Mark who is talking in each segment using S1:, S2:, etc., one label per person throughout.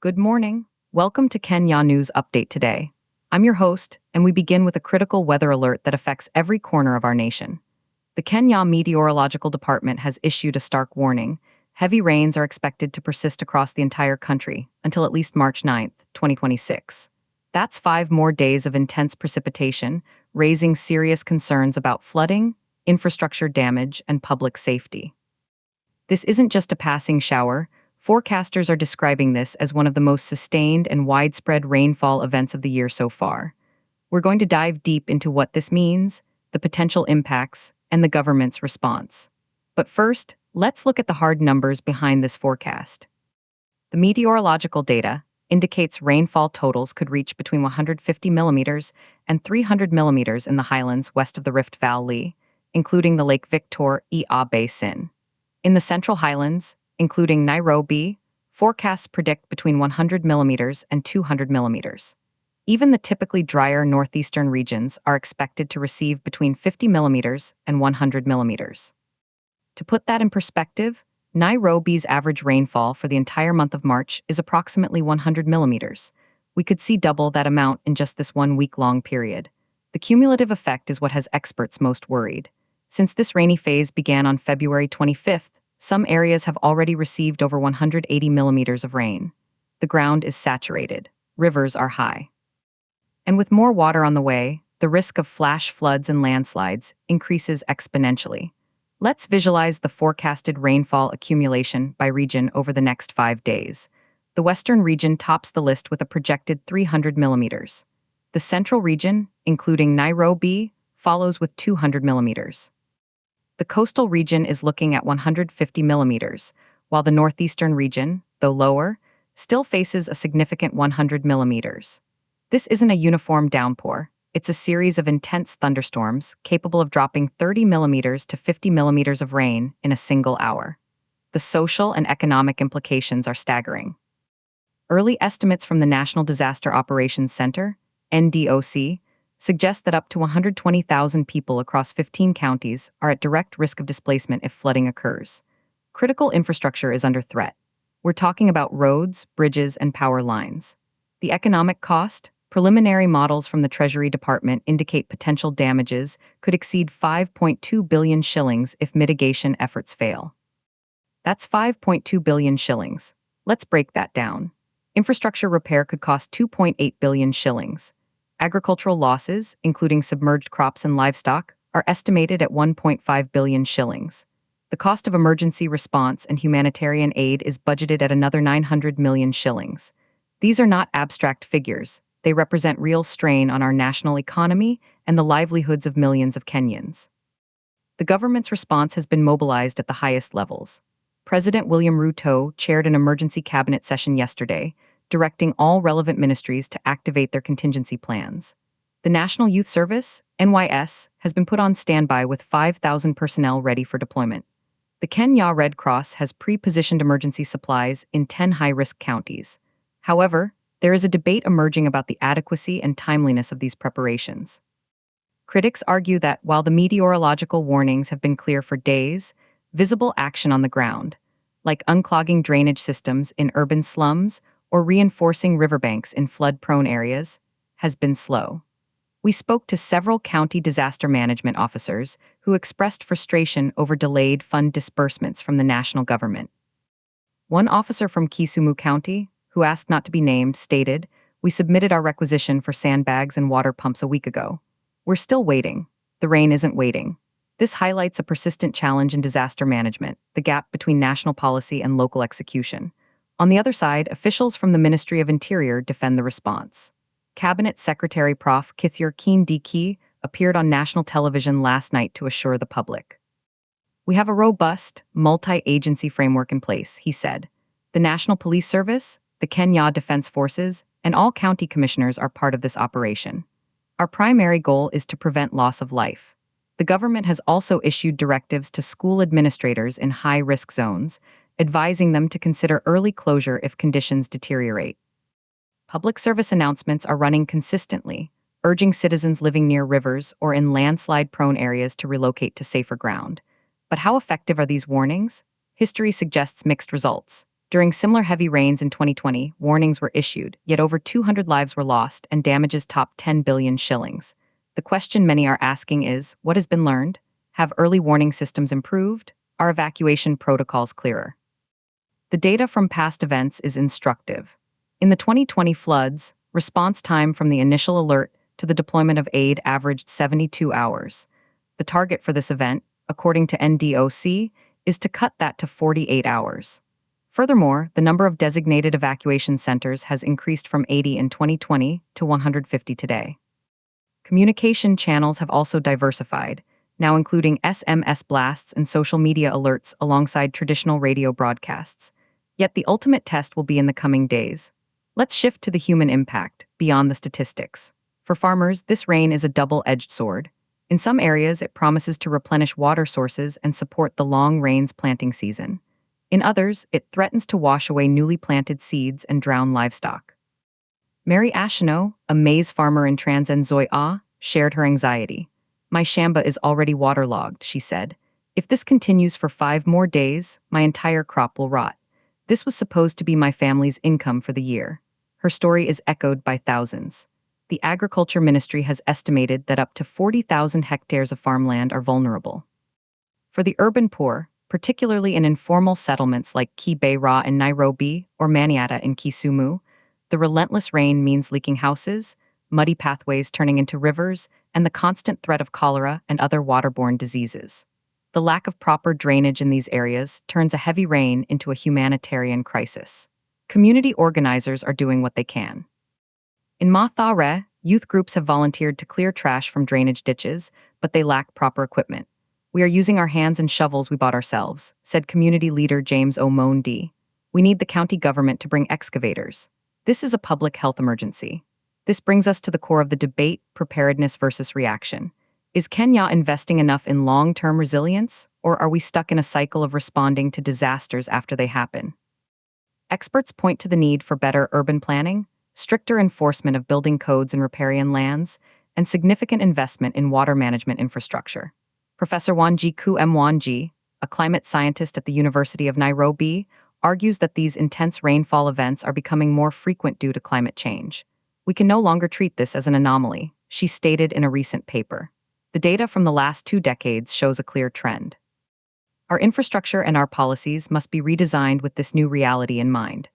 S1: Good morning. Welcome to Kenya News Update today. I'm your host, and we begin with a critical weather alert that affects every corner of our nation. The Kenya Meteorological Department has issued a stark warning. Heavy rains are expected to persist across the entire country until at least March 9th, 2026. That's 5 more days of intense precipitation, raising serious concerns about flooding, infrastructure damage, and public safety. This isn't just a passing shower. Forecasters are describing this as one of the most sustained and widespread rainfall events of the year so far. We're going to dive deep into what this means, the potential impacts, and the government's response. But first, let's look at the hard numbers behind this forecast. The meteorological data indicates rainfall totals could reach between 150 millimeters and 300 millimeters in the highlands west of the Rift Valley, including the Lake Victoria Basin. In the Central Highlands, including Nairobi, forecasts predict between 100 millimeters and 200 millimeters. Even the typically drier northeastern regions are expected to receive between 50 millimeters and 100 millimeters. To put that in perspective, Nairobi's average rainfall for the entire month of March is approximately 100 millimeters. We could see double that amount in just this 1 week-long period. The cumulative effect is what has experts most worried. Since this rainy phase began on February 25th, some areas have already received over 180 millimeters of rain. The ground is saturated. Rivers are high. And with more water on the way, the risk of flash floods and landslides increases exponentially. Let's visualize the forecasted rainfall accumulation by region over the next 5 days. The western region tops the list with a projected 300 millimeters. The central region, including Nairobi, follows with 200 millimeters. The coastal region is looking at 150 millimeters, while the northeastern region, though lower, still faces a significant 100 millimeters. This isn't a uniform downpour. It's a series of intense thunderstorms capable of dropping 30 millimeters to 50 millimeters of rain in a single hour. The social and economic implications are staggering. Early estimates from the National Disaster Operations Center, NDOC, suggest that up to 120,000 people across 15 counties are at direct risk of displacement if flooding occurs. Critical infrastructure is under threat. We're talking about roads, bridges, and power lines. The economic cost? Preliminary models from the Treasury Department indicate potential damages could exceed 5.2 billion shillings if mitigation efforts fail. That's 5.2 billion shillings. Let's break that down. Infrastructure repair could cost 2.8 billion shillings. Agricultural losses, including submerged crops and livestock, are estimated at 1.5 billion shillings. The cost of emergency response and humanitarian aid is budgeted at another 900 million shillings. These are not abstract figures. They represent real strain on our national economy and the livelihoods of millions of Kenyans. The government's response has been mobilized at the highest levels. President William Ruto chaired an emergency cabinet session yesterday, directing all relevant ministries to activate their contingency plans. The National Youth Service, NYS, has been put on standby with 5,000 personnel ready for deployment. The Kenya Red Cross has pre-positioned emergency supplies in 10 high-risk counties. However, there is a debate emerging about the adequacy and timeliness of these preparations. Critics argue that while the meteorological warnings have been clear for days, visible action on the ground, like unclogging drainage systems in urban slums or reinforcing riverbanks in flood-prone areas, has been slow. We spoke to several county disaster management officers who expressed frustration over delayed fund disbursements from the national government. One officer from Kisumu County, who asked not to be named, stated, "We submitted our requisition for sandbags and water pumps a week ago. We're still waiting. The rain isn't waiting." This highlights a persistent challenge in disaster management, the gap between national policy and local execution. On the other side, officials from the Ministry of Interior defend the response. Cabinet Secretary Prof. Kithure Kindiki appeared on national television last night to assure the public. "We have a robust, multi-agency framework in place," he said. "The National Police Service, the Kenya Defense Forces, and all county commissioners are part of this operation. Our primary goal is to prevent loss of life." The government has also issued directives to school administrators in high-risk zones, advising them to consider early closure if conditions deteriorate. Public service announcements are running consistently, urging citizens living near rivers or in landslide-prone areas to relocate to safer ground. But how effective are these warnings? History suggests mixed results. During similar heavy rains in 2020, warnings were issued, yet over 200 lives were lost and damages topped 10 billion shillings. The question many are asking is, what has been learned? Have early warning systems improved? Are evacuation protocols clearer? The data from past events is instructive. In the 2020 floods, response time from the initial alert to the deployment of aid averaged 72 hours. The target for this event, according to NDOC, is to cut that to 48 hours. Furthermore, the number of designated evacuation centers has increased from 80 in 2020 to 150 today. Communication channels have also diversified, now including SMS blasts and social media alerts alongside traditional radio broadcasts. Yet the ultimate test will be in the coming days. Let's shift to the human impact, beyond the statistics. For farmers, this rain is a double-edged sword. In some areas, it promises to replenish water sources and support the long rains planting season. In others, it threatens to wash away newly planted seeds and drown livestock. Mary Ashino, a maize farmer in Trans-Nzoia, shared her anxiety. "My shamba is already waterlogged," she said. "If this continues for 5 more days, my entire crop will rot. This was supposed to be my family's income for the year." Her story is echoed by thousands. The Agriculture Ministry has estimated that up to 40,000 hectares of farmland are vulnerable. For the urban poor, particularly in informal settlements like Kibera in Nairobi or Maniata in Kisumu, the relentless rain means leaking houses, muddy pathways turning into rivers, and the constant threat of cholera and other waterborne diseases. The lack of proper drainage in these areas turns a heavy rain into a humanitarian crisis. Community organizers are doing what they can. In Mathare, youth groups have volunteered to clear trash from drainage ditches, but they lack proper equipment. "We are using our hands and shovels we bought ourselves," said community leader James Omondi. "We need the county government to bring excavators. This is a public health emergency." This brings us to the core of the debate: preparedness versus reaction. Is Kenya investing enough in long-term resilience, or are we stuck in a cycle of responding to disasters after they happen? Experts point to the need for better urban planning, stricter enforcement of building codes and riparian lands, and significant investment in water management infrastructure. Professor Wanjiku Mwangi, a climate scientist at the University of Nairobi, argues that these intense rainfall events are becoming more frequent due to climate change. "We can no longer treat this as an anomaly," she stated in a recent paper. The data from the last 2 decades shows a clear trend. Our infrastructure and our policies must be redesigned with this new reality in mind.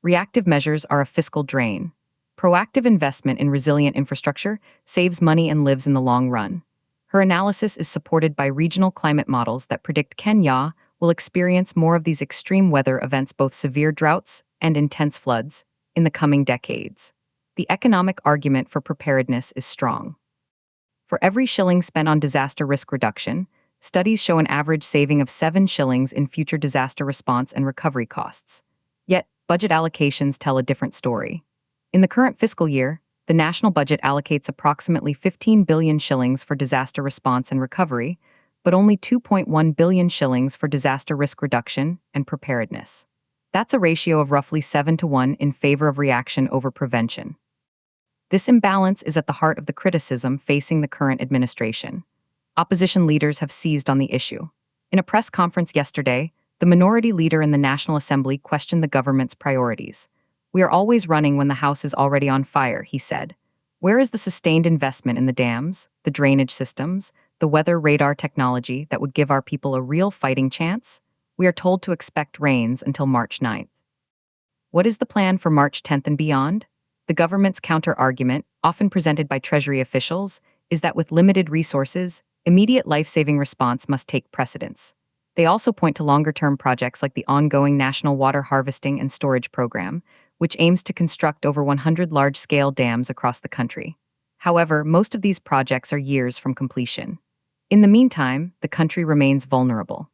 S1: Reactive measures are a fiscal drain. Proactive investment in resilient infrastructure saves money and lives in the long run. Her analysis is supported by regional climate models that predict Kenya will experience more of these extreme weather events, both severe droughts and intense floods, in the coming decades. The economic argument for preparedness is strong. For every shilling spent on disaster risk reduction, studies show an average saving of 7 shillings in future disaster response and recovery costs. Yet, budget allocations tell a different story. In the current fiscal year, the national budget allocates approximately 15 billion shillings for disaster response and recovery, but only 2.1 billion shillings for disaster risk reduction and preparedness. That's a ratio of roughly 7 to 1 in favor of reaction over prevention. This imbalance is at the heart of the criticism facing the current administration. Opposition leaders have seized on the issue. In a press conference yesterday, the minority leader in the National Assembly questioned the government's priorities. "We are always running when the house is already on fire," he said. "Where is the sustained investment in the dams, the drainage systems, the weather radar technology that would give our people a real fighting chance? We are told to expect rains until March 9th. What is the plan for March 10th and beyond?" The government's counter-argument, often presented by Treasury officials, is that with limited resources, immediate life-saving response must take precedence. They also point to longer-term projects like the ongoing National Water Harvesting and Storage Program, which aims to construct over 100 large-scale dams across the country. However, most of these projects are years from completion. In the meantime, the country remains vulnerable.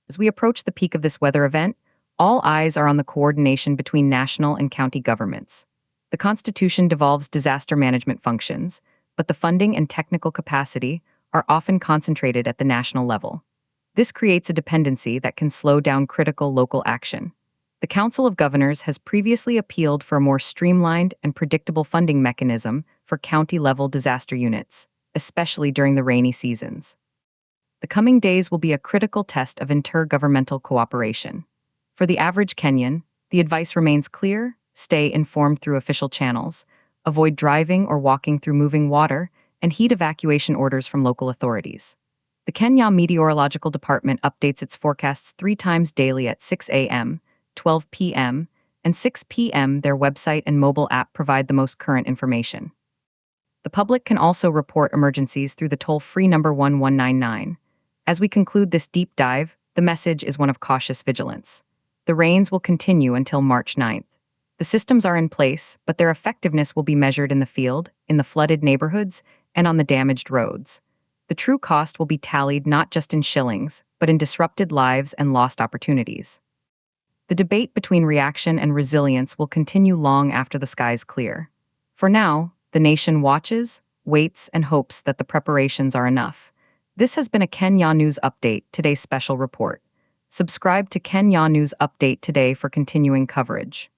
S1: As we approach the peak of this weather event, all eyes are on the coordination between national and county governments. The Constitution devolves disaster management functions, but the funding and technical capacity are often concentrated at the national level. This creates a dependency that can slow down critical local action. The Council of Governors has previously appealed for a more streamlined and predictable funding mechanism for county-level disaster units, especially during the rainy seasons. The coming days will be a critical test of intergovernmental cooperation. For the average Kenyan, the advice remains clear: stay informed through official channels, avoid driving or walking through moving water, and heed evacuation orders from local authorities. The Kenya Meteorological Department updates its forecasts 3 times daily at 6 a.m., 12 p.m., and 6 p.m. Their website and mobile app provide the most current information. The public can also report emergencies through the toll-free number 1199. As we conclude this deep dive, the message is one of cautious vigilance. The rains will continue until March 9th. The systems are in place, but their effectiveness will be measured in the field, in the flooded neighborhoods, and on the damaged roads. The true cost will be tallied not just in shillings, but in disrupted lives and lost opportunities. The debate between reaction and resilience will continue long after the skies clear. For now, the nation watches, waits, and hopes that the preparations are enough. This has been a Kenya News Update, today's special report. Subscribe to Kenya News Update today for continuing coverage.